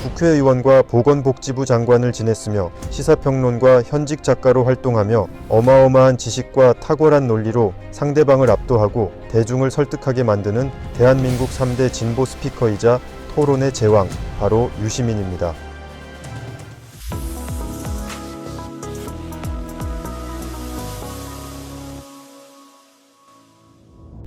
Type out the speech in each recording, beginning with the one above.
국회의원과 보건복지부 장관을 지냈으며 시사평론가 현직 작가로 활동하며 어마어마한 지식과 탁월한 논리로 상대방을 압도하고 대중을 설득하게 만드는 대한민국 3대 진보 스피커이자 토론의 제왕, 바로 유시민입니다.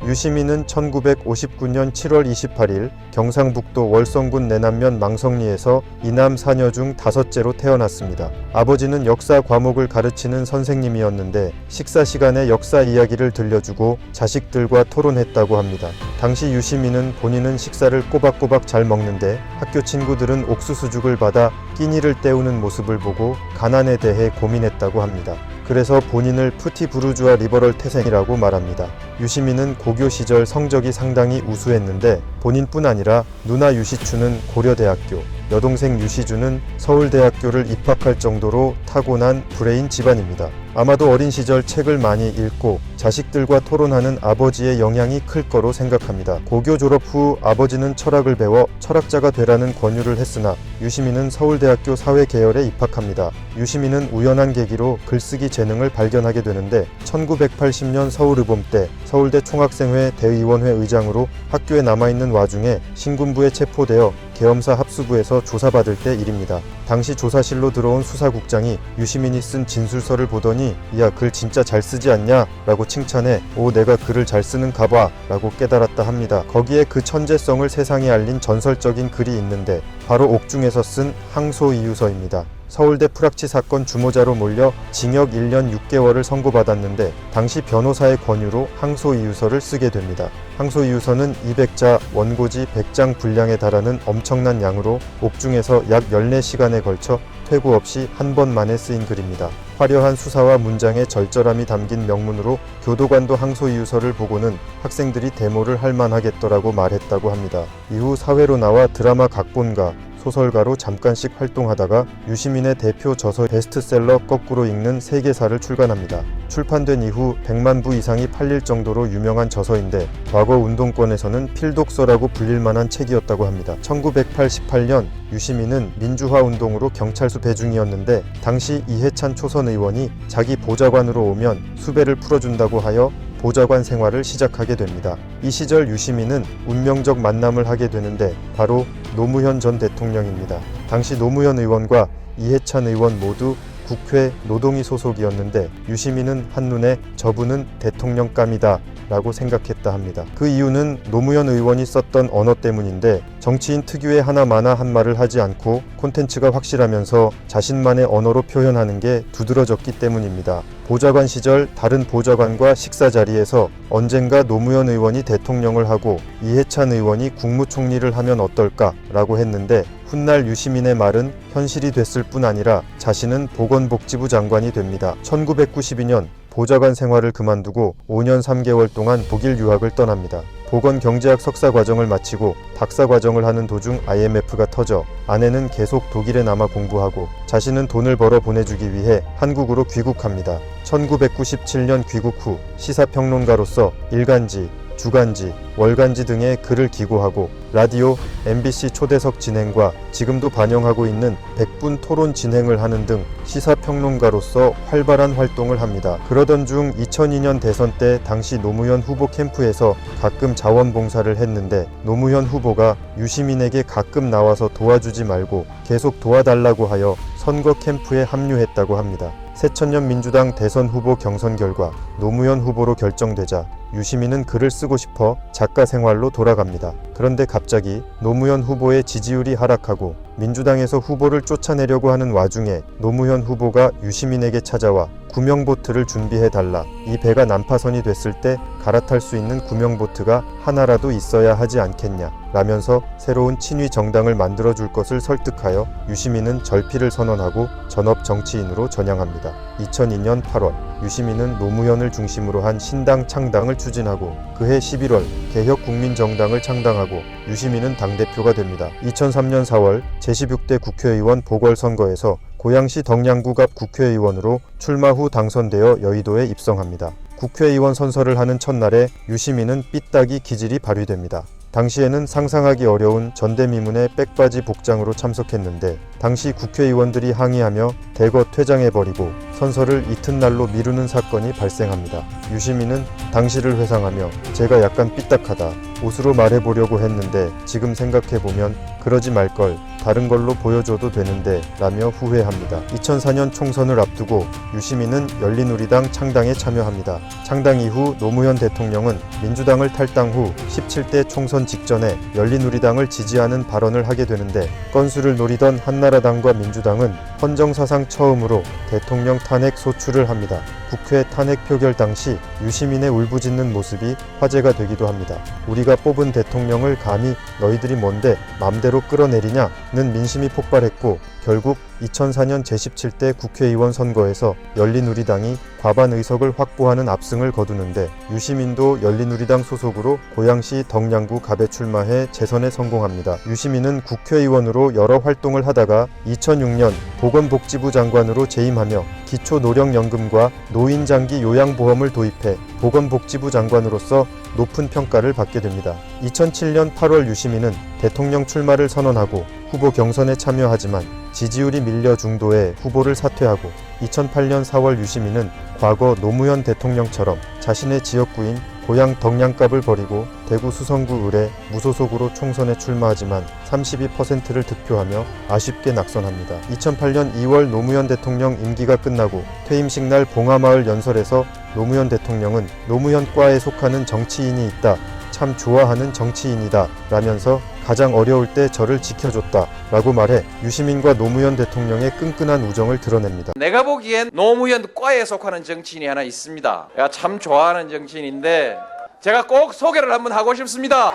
유시민은 1959년 7월 28일 경상북도 월성군 내남면 망성리에서 이남 사녀 중 다섯째로 태어났습니다. 아버지는 역사 과목을 가르치는 선생님이었는데 식사 시간에 역사 이야기를 들려주고 자식들과 토론했다고 합니다. 당시 유시민은 본인은 식사를 꼬박꼬박 잘 먹는데 학교 친구들은 옥수수죽을 받아 끼니를 때우는 모습을 보고 가난에 대해 고민했다고 합니다. 그래서 본인을 푸티부르주아 리버럴 태생이라고 말합니다. 유시민은 고교 시절 성적이 상당히 우수했는데 본인뿐 아니라 누나 유시추는 고려대학교, 여동생 유시주는 서울대학교를 입학할 정도로 타고난 브레인 집안입니다. 아마도 어린 시절 책을 많이 읽고 자식들과 토론하는 아버지의 영향이 클 거로 생각합니다. 고교 졸업 후 아버지는 철학을 배워 철학자가 되라는 권유를 했으나 유시민은 서울대학교 사회계열에 입학합니다. 유시민은 우연한 계기로 글쓰기 재능을 발견하게 되는데 1980년 서울의봄 때 서울대 총학생회 대의원회 의장으로 학교에 남아있는 와중에 신군부에 체포되어 계엄사 합수부에서 조사받을 때 일입니다. 당시 조사실로 들어온 수사국장이 유시민이 쓴 진술서를 보더니 야, 글 진짜 잘 쓰지 않냐? 라고 칭찬해 오, 내가 글을 잘 쓰는 가봐 라고 깨달았다 합니다. 거기에 그 천재성을 세상에 알린 전설적인 글이 있는데 바로 옥중에서 쓴 항소이유서입니다. 서울대 프락치 사건 주모자로 몰려 징역 1년 6개월을 선고받았는데 당시 변호사의 권유로 항소이유서를 쓰게 됩니다. 항소이유서는 200자, 원고지 100장 분량에 달하는 엄청난 양으로 옥중에서 약 14시간에 걸쳐 퇴고 없이 한 번 만에 쓰인 글입니다. 화려한 수사와 문장의 절절함이 담긴 명문으로 교도관도 항소이유서를 보고는 학생들이 데모를 할 만하겠더라고 말했다고 합니다. 이후 사회로 나와 드라마 각본가, 소설가로 잠깐씩 활동하다가 유시민의 대표 저서 베스트셀러 거꾸로 읽는 세계사를 출간합니다. 출판된 이후 100만 부 이상이 팔릴 정도로 유명한 저서인데 과거 운동권에서는 필독서라고 불릴 만한 책이었다고 합니다. 1988년 유시민은 민주화 운동으로 경찰수 배중이었는데 당시 이해찬 초선 의원이 자기 보좌관으로 오면 수배를 풀어준다고 하여 보좌관 생활을 시작하게 됩니다. 이 시절 유시민은 운명적 만남을 하게 되는데 바로 노무현 전 대통령입니다. 당시 노무현 의원과 이해찬 의원 모두 국회 노동위 소속이었는데 유시민은 한눈에 저분은 대통령감이다 라고 생각했다 합니다. 그 이유는 노무현 의원이 썼던 언어 때문인데 정치인 특유의 하나마나 한 말을 하지 않고 콘텐츠가 확실하면서 자신만의 언어로 표현하는 게 두드러졌기 때문입니다. 보좌관 시절 다른 보좌관과 식사 자리에서 언젠가 노무현 의원이 대통령을 하고 이해찬 의원이 국무총리를 하면 어떨까 라고 했는데 훗날 유시민의 말은 현실이 됐을 뿐 아니라 자신은 보건복지부 장관이 됩니다. 1992년 보좌관 생활을 그만두고 5년 3개월 동안 독일 유학을 떠납니다. 보건경제학 석사 과정을 마치고 박사 과정을 하는 도중 IMF가 터져 아내는 계속 독일에 남아 공부하고 자신은 돈을 벌어 보내주기 위해 한국으로 귀국합니다. 1997년 귀국 후 시사평론가로서 일간지, 주간지, 월간지 등의 글을 기고하고 라디오, MBC 초대석 진행과 지금도 반영하고 있는 100분 토론 진행을 하는 등 시사평론가로서 활발한 활동을 합니다. 그러던 중 2002년 대선 때 당시 노무현 후보 캠프에서 가끔 자원봉사를 했는데 노무현 후보가 유시민에게 가끔 나와서 도와주지 말고 계속 도와달라고 하여 선거 캠프에 합류했다고 합니다. 새천년 민주당 대선 후보 경선 결과 노무현 후보로 결정되자 유시민은 글을 쓰고 싶어 작가 생활로 돌아갑니다. 그런데 갑자기 노무현 후보의 지지율이 하락하고 민주당에서 후보를 쫓아내려고 하는 와중에 노무현 후보가 유시민에게 찾아와 구명보트를 준비해달라. 이 배가 난파선이 됐을 때 갈아탈 수 있는 구명보트가 하나라도 있어야 하지 않겠냐 라면서 새로운 친위 정당을 만들어줄 것을 설득하여 유시민은 절필을 선언하고 전업 정치인으로 전향합니다. 2002년 8월 유시민은 노무현을 중심으로 한 신당 창당을 추진하고 그해 11월 개혁국민정당을 창당하고 유시민은 당대표가 됩니다. 2003년 4월 제16대 국회의원 보궐선거에서 고양시 덕량구 갑 국회의원으로 출마 후 당선되어 여의도에 입성합니다. 국회의원 선서를 하는 첫날에 유시민은 삐딱이 기질이 발휘됩니다. 당시에는 상상하기 어려운 전대미문의 백바지 복장으로 참석했는데 당시 국회의원들이 항의하며 대거 퇴장해버리고 선서를 이튿날로 미루는 사건이 발생합니다. 유시민은 당시를 회상하며 제가 약간 삐딱하다. 옷으로 말해보려고 했는데 지금 생각해보면 그러지 말걸. 다른 걸로 보여줘도 되는데 라며 후회합니다. 2004년 총선을 앞두고 유시민은 열린우리당 창당에 참여합니다. 창당 이후 노무현 대통령은 민주당을 탈당 후 17대 총선 직전에 열린우리당을 지지하는 발언을 하게 되는데 건수를 노리던 한나라당과 민주당은 헌정사상 처음으로 대통령 탄핵 소추를 합니다. 국회 탄핵 표결 당시 유시민의 울부짖는 모습이 화제가 되기도 합니다. 우리가 뽑은 대통령을 감히 너희들이 뭔데 맘대로 끌어내리냐는 민심이 폭발했고 결국 2004년 제17대 국회의원 선거에서 열린우리당이 과반 의석을 확보하는 압승을 거두는데 유시민도 열린우리당 소속으로 고양시 덕량구 갑에 출마해 재선에 성공합니다. 유시민은 국회의원으로 여러 활동을 하다가 2006년 보건복지부 장관으로 재임하며 기초노령연금과 노인장기 요양보험을 도입해 보건복지부 장관으로서 높은 평가를 받게 됩니다. 2007년 8월 유시민은 대통령 출마를 선언하고 후보 경선에 참여하지만 지지율이 밀려 중도에 후보를 사퇴하고 2008년 4월 유시민은 과거 노무현 대통령처럼 자신의 지역구인 고향 덕량갑을 버리고 대구 수성구 을에 무소속으로 총선에 출마하지만 32%를 득표하며 아쉽게 낙선합니다. 2008년 2월 노무현 대통령 임기가 끝나고 퇴임식 날 봉하마을 연설에서 노무현 대통령은 노무현과에 속하는 정치인이 있다. 참 좋아하는 정치인이다. 라면서 가장 어려울 때 저를 지켜줬다. 라고 말해 유시민과 노무현 대통령의 끈끈한 우정을 드러냅니다. 내가 보기엔 노무현과에 속하는 정치인이 하나 있습니다. 내가 참 좋아하는 정치인인데 제가 꼭 소개를 한번 하고 싶습니다.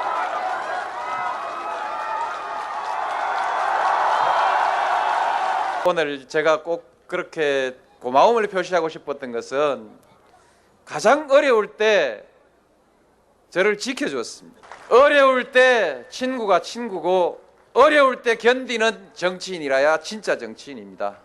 오늘 제가 꼭 그렇게 고마움을 표시하고 싶었던 것은 가장 어려울 때 저를 지켜줬습니다. 어려울 때 친구가 친구고 어려울 때 견디는 정치인이라야 진짜 정치인입니다.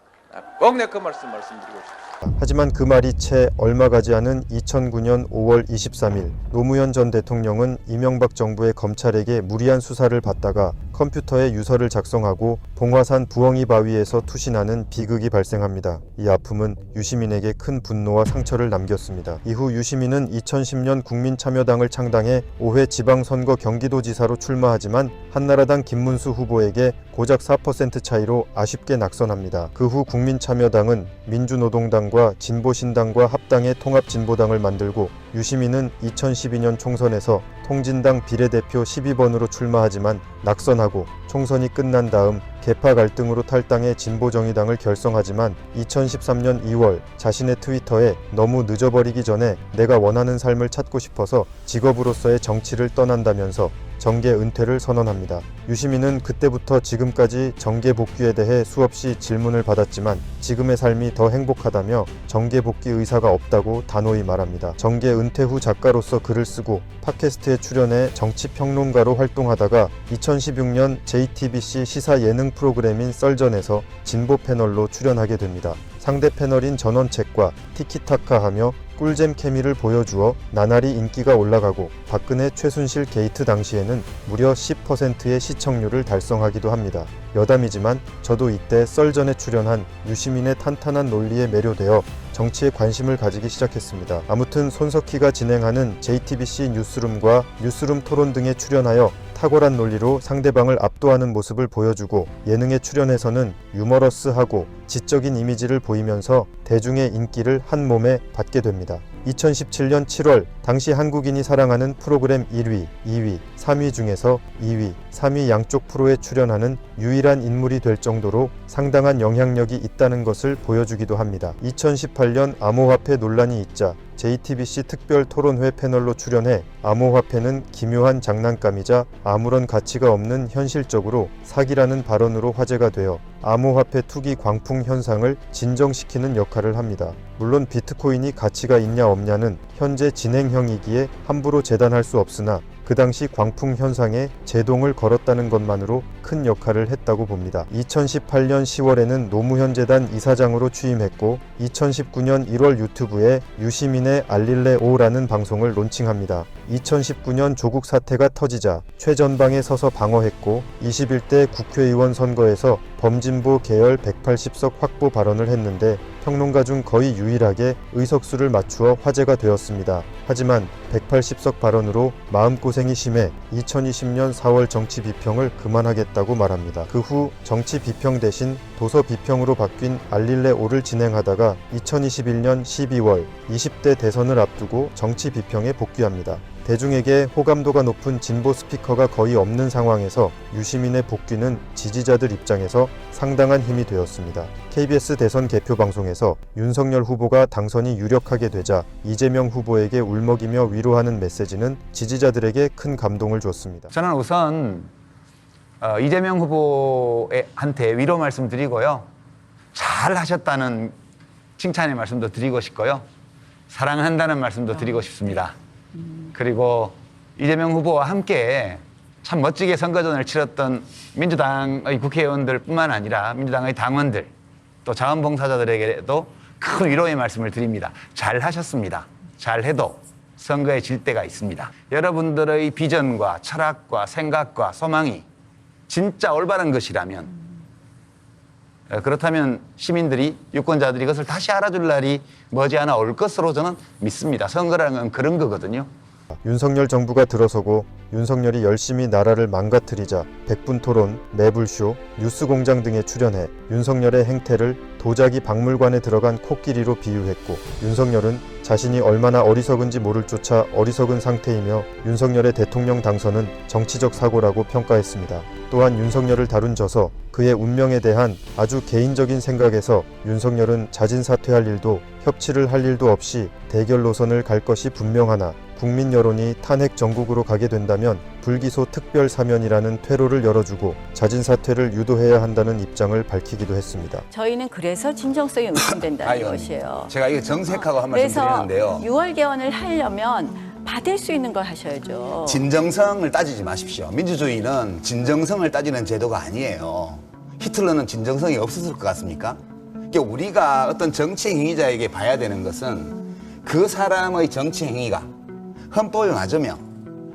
꼭 내 그 말씀드리고 싶습니다. 하지만 그 말이 채 얼마 가지 않은 2009년 5월 23일 노무현 전 대통령은 이명박 정부의 검찰에게 무리한 수사를 받다가 컴퓨터에 유서를 작성하고 봉화산 부엉이 바위에서 투신하는 비극이 발생합니다. 이 아픔은 유시민에게 큰 분노와 상처를 남겼습니다. 이후 유시민은 2010년 국민참여당을 창당해 5회 지방선거 경기도지사로 출마하지만 한나라당 김문수 후보에게 고작 4% 차이로 아쉽게 낙선합니다. 그 후 국민참여당은 민주노동당과 진보신당과 합당해 통합진보당을 만들고 유시민은 2012년 총선에서 통진당 비례대표 12번으로 출마하지만 낙선하고 총선이 끝난 다음 계파 갈등으로 탈당해 진보정의당을 결성하지만 2013년 2월 자신의 트위터에 너무 늦어버리기 전에 내가 원하는 삶을 찾고 싶어서 직업으로서의 정치를 떠난다면서 정계 은퇴를 선언합니다. 유시민은 그때부터 지금까지 정계 복귀에 대해 수없이 질문을 받았지만 지금의 삶이 더 행복하다며 정계 복귀 의사가 없다고 단호히 말합니다. 정계 은퇴 후 작가로서 글을 쓰고 팟캐스트에 출연해 정치평론가로 활동하다가 2016년 JTBC 시사 예능 프로그램인 썰전에서 진보 패널로 출연하게 됩니다. 상대 패널인 전원책과 티키타카하며 꿀잼 케미를 보여주어 나날이 인기가 올라가고 박근혜 최순실 게이트 당시에는 무려 10%의 시청률을 달성하기도 합니다. 여담이지만 저도 이때 썰전에 출연한 유시민의 탄탄한 논리에 매료되어 정치에 관심을 가지기 시작했습니다. 아무튼 손석희가 진행하는 JTBC 뉴스룸과 뉴스룸 토론 등에 출연하여 탁월한 논리로 상대방을 압도하는 모습을 보여주고 예능에 출연해서는 유머러스하고 지적인 이미지를 보이면서 대중의 인기를 한 몸에 받게 됩니다. 2017년 7월 당시 한국인이 사랑하는 프로그램 1위, 2위, 3위 중에서 2위, 3위 양쪽 프로에 출연하는 유일한 인물이 될 정도로 상당한 영향력이 있다는 것을 보여주기도 합니다. 2018년 암호화폐 논란이 있자 JTBC 특별 토론회 패널로 출연해 암호화폐는 기묘한 장난감이자 아무런 가치가 없는 현실적으로 사기라는 발언으로 화제가 되어 암호화폐 투기 광풍 현상을 진정시키는 역할을 합니다. 물론 비트코인이 가치가 있냐 없냐는 현재 진행 광풍형이기에 함부로 재단할 수 없으나 그 당시 광풍 현상에 제동을 걸었다는 것만으로 큰 역할을 했다고 봅니다. 2018년 10월에는 노무현 재단 이사장으로 취임했고 2019년 1월 유튜브에 유시민의 알릴레 5라는 방송을 론칭합니다. 2019년 조국 사태가 터지자 최전방에 서서 방어했고 21대 국회의원 선거에서 범진보 계열 180석 확보 발언을 했는데 평론가 중 거의 유일하게 의석수를 맞추어 화제가 되었습니다. 하지만 180석 발언으로 마음고생이 심해 2020년 4월 정치 비평을 그만하겠다고 말합니다. 그 후 정치 비평 대신 도서 비평으로 바뀐 알릴레 5를 진행하다가 2021년 12월 20대 대선을 앞두고 정치 비평에 복귀합니다. 대중에게 호감도가 높은 진보 스피커가 거의 없는 상황에서 유시민의 복귀는 지지자들 입장에서 상당한 힘이 되었습니다. KBS 대선 개표 방송에서 윤석열 후보가 당선이 유력하게 되자 이재명 후보에게 울먹이며 위로하는 메시지는 지지자들에게 큰 감동을 줬습니다. 저는 우선 이재명 후보한테 위로 말씀드리고요. 잘 하셨다는 칭찬의 말씀도 드리고 싶고요. 사랑한다는 말씀도 드리고 싶습니다. 그리고 이재명 후보와 함께 참 멋지게 선거전을 치렀던 민주당의 국회의원들 뿐만 아니라 민주당의 당원들 또 자원봉사자들에게도 큰 위로의 말씀을 드립니다. 잘 하셨습니다. 잘해도 선거에 질 때가 있습니다. 여러분들의 비전과 철학과 생각과 소망이 진짜 올바른 것이라면 그렇다면 시민들이 유권자들이 그것을 다시 알아줄 날이 머지않아 올 것으로 저는 믿습니다. 선거라는 건 그런 거거든요. 윤석열 정부가 들어서고 윤석열이 열심히 나라를 망가뜨리자 백분토론, 매불쇼, 뉴스공장 등에 출연해 윤석열의 행태를 도자기 박물관에 들어간 코끼리로 비유했고 윤석열은 자신이 얼마나 어리석은지 모를 쫓아 어리석은 상태이며 윤석열의 대통령 당선은 정치적 사고라고 평가했습니다. 또한 윤석열을 다룬 저서 그의 운명에 대한 아주 개인적인 생각에서 윤석열은 자진 사퇴할 일도 협치를 할 일도 없이 대결 노선을 갈 것이 분명하나 국민 여론이 탄핵 정국으로 가게 된다면 불기소 특별 사면이라는 퇴로를 열어주고 자진 사퇴를 유도해야 한다는 입장을 밝히기도 했습니다. 저희는 그래서 진정성이 의심된다는 것이에요. 제가 이거 정색하고 한 말씀 드리는데요. 그래서 6월 개헌을 하려면 받을 수 있는 걸 하셔야죠. 진정성을 따지지 마십시오. 민주주의는 진정성을 따지는 제도가 아니에요. 히틀러는 진정성이 없었을 것 같습니까? 그러니까 우리가 어떤 정치 행위자에게 봐야 되는 것은 그 사람의 정치 행위가 헌법에 맞으며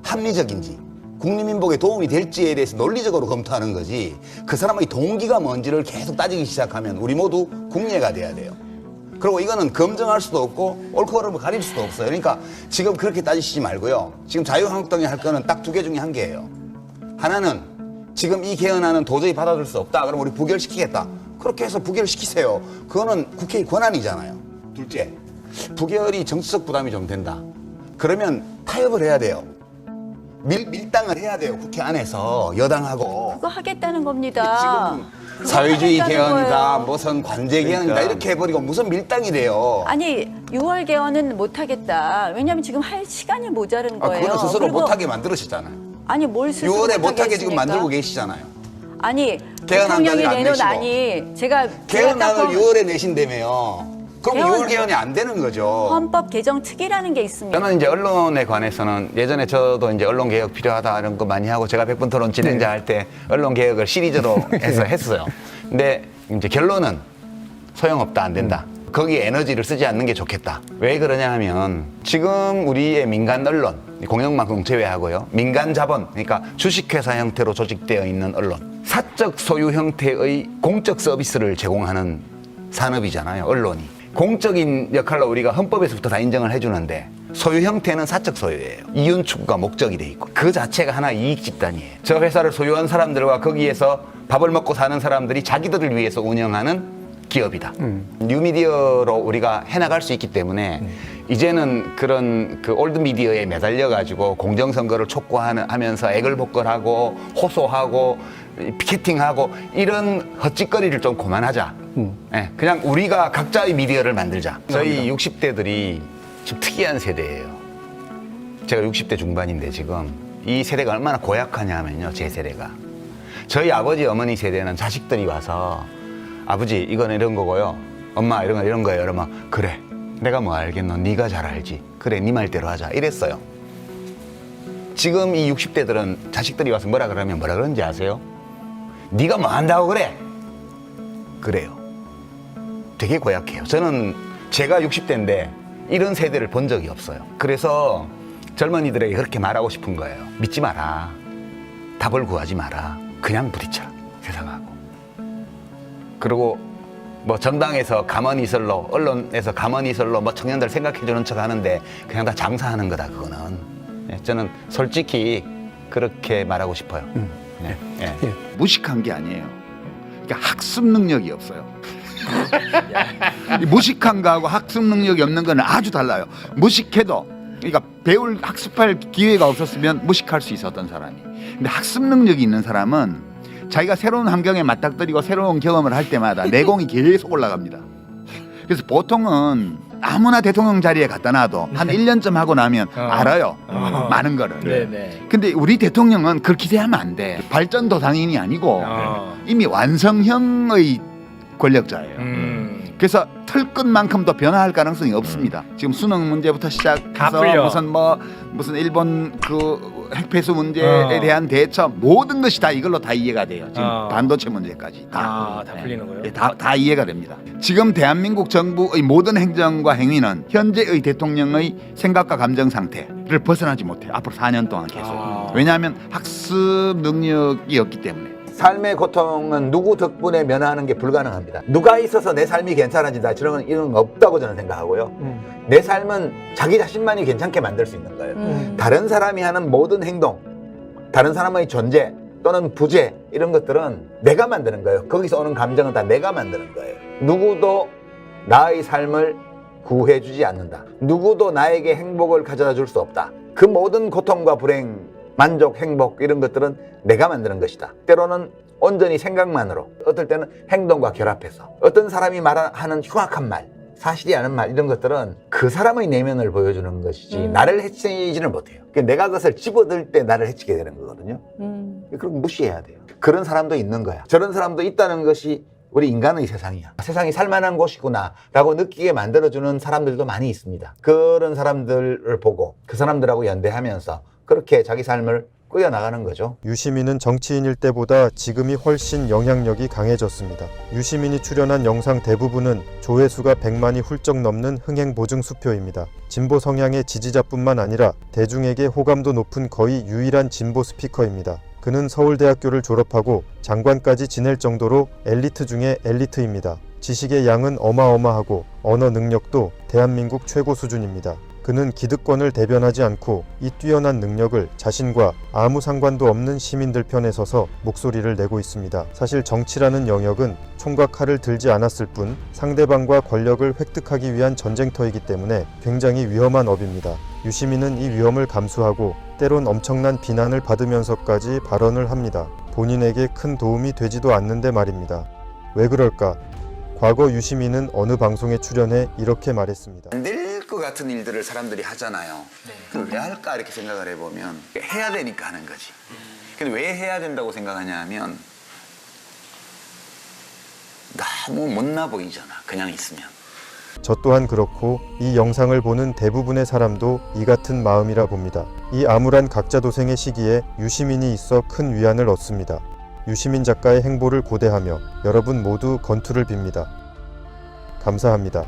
합리적인지 국민민복에 도움이 될지에 대해서 논리적으로 검토하는 거지 그 사람의 동기가 뭔지를 계속 따지기 시작하면 우리 모두 국례가 돼야 돼요. 그리고 이거는 검증할 수도 없고 옳고 그름을 가릴 수도 없어요. 그러니까 지금 그렇게 따지시지 말고요. 지금 자유한국당이 할 거는 딱 두 개 중에 한 개예요. 하나는 지금 이 개헌안은 도저히 받아들일 수 없다. 그럼 우리 부결시키겠다. 그렇게 해서 부결시키세요. 그거는 국회의 권한이잖아요. 둘째, 부결이 정치적 부담이 좀 된다. 그러면 타협을 해야 돼요. 밀당을 해야 돼요. 국회 안에서 여당하고. 그거 하겠다는 겁니다. 지금 사회주의 개헌이다, 거예요. 무슨 관제 개헌이다 이렇게 해버리고 무슨 밀당이 돼요. 아니 6월 개헌은 못하겠다. 왜냐하면 지금 할 시간이 모자른 거예요. 그거는 스스로 그리고 못하게 만들으셨잖아요. 아니 뭘 스스로 6월에 못하게 지금 했습니까? 만들고 계시잖아요. 아니 개헌안까지 대통령이 안 내놓은 내시고. 안이 제가 개헌안을 딱 6월에 내신다며요. 그럼 개헌- 6월 개헌이 안 되는 거죠. 헌법 개정 특위라는 게 있습니다. 저는 이제 언론에 관해서는 예전에 저도 이제 언론 개혁 필요하다 이런 거 많이 하고 제가 백분 토론 진행자 할 때 언론 개혁을 시리즈로 해서 했어요. 근데 이제 결론은 소용없다, 안 된다. 거기에 에너지를 쓰지 않는 게 좋겠다. 왜 그러냐 하면 지금 우리의 민간 언론, 공영방송 제외하고요. 민간 자본, 그러니까 주식회사 형태로 조직되어 있는 언론. 사적 소유 형태의 공적 서비스를 제공하는 산업이잖아요, 언론이. 공적인 역할로 우리가 헌법에서부터 다 인정을 해주는데 소유 형태는 사적 소유예요. 이윤 추구가 목적이 돼 있고 그 자체가 하나 이익 집단이에요. 저 회사를 소유한 사람들과 거기에서 밥을 먹고 사는 사람들이 자기들을 위해서 운영하는 기업이다. 뉴미디어로 우리가 해나갈 수 있기 때문에 이제는 그런 그 올드 미디어에 매달려 가지고 공정선거를 촉구하면서 애걸복걸하고 호소하고 피켓팅하고 이런 헛짓거리를 좀 그만하자. 네, 그냥 우리가 각자의 미디어를 만들자. 저희 60대들이 좀 특이한 세대예요. 제가 60대 중반인데 지금 이 세대가 얼마나 고약하냐면요. 제 세대가. 저희 아버지 어머니 세대는 자식들이 와서 아버지 이건 이런 거고요. 엄마 이런 거예요. 이러면 그래 내가 뭐 알겠노? 네가 잘 알지. 그래, 네 말대로 하자. 이랬어요. 지금 이 60대들은 자식들이 와서 뭐라 그러면 뭐라 그러는지 아세요? 네가 뭐 한다고 그래? 그래요. 되게 고약해요. 저는 제가 60대인데 이런 세대를 본 적이 없어요. 그래서 젊은이들에게 그렇게 말하고 싶은 거예요. 믿지 마라. 답을 구하지 마라. 그냥 부딪혀, 세상하고. 그리고 뭐 정당에서 가만히 있을로, 언론에서 가만히 있을로 뭐 청년들 생각해주는 척 하는데 그냥 다 장사하는 거다, 그거는. 예, 저는 솔직히 그렇게 말하고 싶어요. 예. 예. 무식한 게 아니에요. 그러니까 학습 능력이 없어요. 이 무식한 거하고 학습 능력이 없는 거는 아주 달라요. 무식해도, 그러니까 배울 학습할 기회가 없었으면 무식할 수 있었던 사람이. 근데 학습 능력이 있는 사람은 자기가 새로운 환경에 맞닥뜨리고 새로운 경험을 할 때마다 내공이 계속 올라갑니다. 그래서 보통은 아무나 대통령 자리에 갖다 놔도 한 1년쯤 하고 나면 알아요. 많은 거를. 네네. 근데 우리 대통령은 그렇게 기대하면 안 돼. 발전 도상인이 아니고 이미 완성형의 권력자예요. 그래서 털끝만큼도 변화할 가능성이 없습니다. 지금 수능 문제부터 다 시작해서 풀려. 무슨 일본 그 핵폐수 문제에 대한 대처 모든 것이 다 이걸로 다 이해가 돼요. 지금 반도체 문제까지 다. 다 풀리는 거예요? 네, 다 이해가 됩니다. 지금 대한민국 정부의 모든 행정과 행위는 현재의 대통령의 생각과 감정 상태를 벗어나지 못해요. 앞으로 4년 동안 계속. 왜냐하면 학습 능력이 없기 때문에. 삶의 고통은 누구 덕분에 면하는 게 불가능합니다. 누가 있어서 내 삶이 괜찮아진다, 이런 건 없다고 저는 생각하고요. 내 삶은 자기 자신만이 괜찮게 만들 수 있는 거예요. 다른 사람이 하는 모든 행동, 다른 사람의 존재 또는 부재, 이런 것들은 내가 만드는 거예요. 거기서 오는 감정은 다 내가 만드는 거예요. 누구도 나의 삶을 구해주지 않는다. 누구도 나에게 행복을 가져다 줄 수 없다. 그 모든 고통과 불행, 만족, 행복, 이런 것들은 내가 만드는 것이다. 때로는 온전히 생각만으로, 어떨 때는 행동과 결합해서, 어떤 사람이 말하는 흉악한 말, 사실이 아닌 말, 이런 것들은 그 사람의 내면을 보여주는 것이지 나를 해치지는 못해요. 내가 그것을 집어들 때 나를 해치게 되는 거거든요. 그럼 무시해야 돼요. 그런 사람도 있는 거야. 저런 사람도 있다는 것이 우리 인간의 세상이야. 세상이 살만한 곳이구나 라고 느끼게 만들어주는 사람들도 많이 있습니다. 그런 사람들을 보고 그 사람들하고 연대하면서 그렇게 자기 삶을 꾸려나가는 거죠. 유시민은 정치인일 때보다 지금이 훨씬 영향력이 강해졌습니다. 유시민이 출연한 영상 대부분은 조회수가 100만이 훌쩍 넘는 흥행보증 수표입니다. 진보 성향의 지지자뿐만 아니라 대중에게 호감도 높은 거의 유일한 진보 스피커입니다. 그는 서울대학교를 졸업하고 장관까지 지낼 정도로 엘리트 중에 엘리트입니다. 지식의 양은 어마어마하고 언어 능력도 대한민국 최고 수준입니다. 그는 기득권을 대변하지 않고 이 뛰어난 능력을 자신과 아무 상관도 없는 시민들 편에 서서 목소리를 내고 있습니다. 사실 정치라는 영역은 총과 칼을 들지 않았을 뿐 상대방과 권력을 획득하기 위한 전쟁터이기 때문에 굉장히 위험한 업입니다. 유시민은 이 위험을 감수하고 때론 엄청난 비난을 받으면서까지 발언을 합니다. 본인에게 큰 도움이 되지도 않는데 말입니다. 왜 그럴까? 과거 유시민은 어느 방송에 출연해 이렇게 말했습니다. 안 될 것 같은 일들을 사람들이 하잖아요. 그걸 왜 할까 이렇게 생각을 해보면 해야 되니까 하는 거지. 근데 왜 해야 된다고 생각하냐 하면 너무 못나 보이잖아, 그냥 있으면. 저 또한 그렇고 이 영상을 보는 대부분의 사람도 이 같은 마음이라 봅니다. 이 암울한 각자도생의 시기에 유시민이 있어 큰 위안을 얻습니다. 유시민 작가의 행보를 고대하며 여러분 모두 건투를 빕니다. 감사합니다.